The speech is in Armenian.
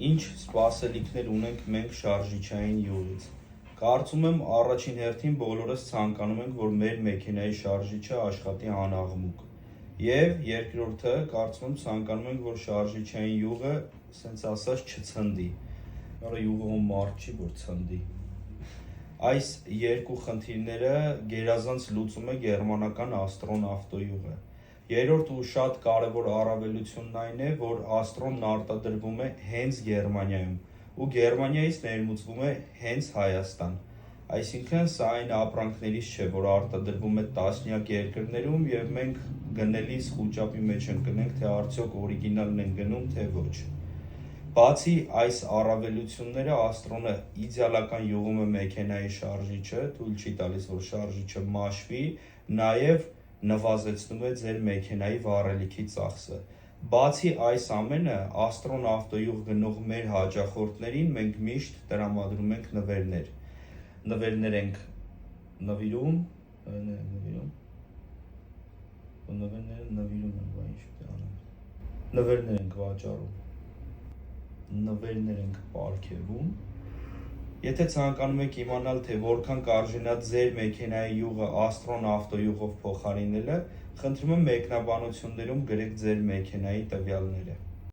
Ինչ սպասելիքներ ունենք մենք շարժիչային յուղից։ Կարծում եմ առաջին հերթին բոլորս ցանկանում ենք, որ մեր մեքենայի շարժիչը աշխատի անաղմուկ։ Եվ երկրորդը կարծում եմ ցանկանում ենք, որ շարժիչային յուղը, ասենց ասած, չցնդի։ Որը յուղում մարդ չի, որ ցնդի։ Այս երկու խնդիրները գերազանց լուծում է գերմանական Austron ավտոյուղը։ Երրորդ ու շատ կարևոր առավելությունն այն է, որ Austron-ն արտադրվում է հենց Գերմանիայում ու Գերմանիայից ներմուծվում է հենց Հայաստան։ Այսինքն սա այն ապրանքներից չէ, որ արտադրվում է տասնյակ երկրներում եւ մենք գնելիս խուճապի մեջ ընկնենք, թե արդյոք օրիգինալն են գնում, թե ոչ։ Բացի այս առավելությունները, Austron-ը իդեալական յուղում է մեքենայի շարժիչը, թույլ չի տալիս, որ շարժիչը մաշվի, նաև նվազեցնում է ձեր մեքենայի վառելիքի ծախսը։ Բացի այս ամենը, Austron ավտոյուղ գնող մեր հաճախորդներին մենք միշտ տրամադրում ենք նվերներ։ Նվերներ ենք նվիրում, նվերներ ենք վաճառում, նվերներ ենք պարգևում։ Եթե ցանկանում եք իմանալ, թե որքան կարժենա ձեր մեքենայի յուղը Austron ավտոյուղով փոխարինելը, խնդրում եմ մեկնաբանություններում գրեք ձեր մեքենայի տվյալները։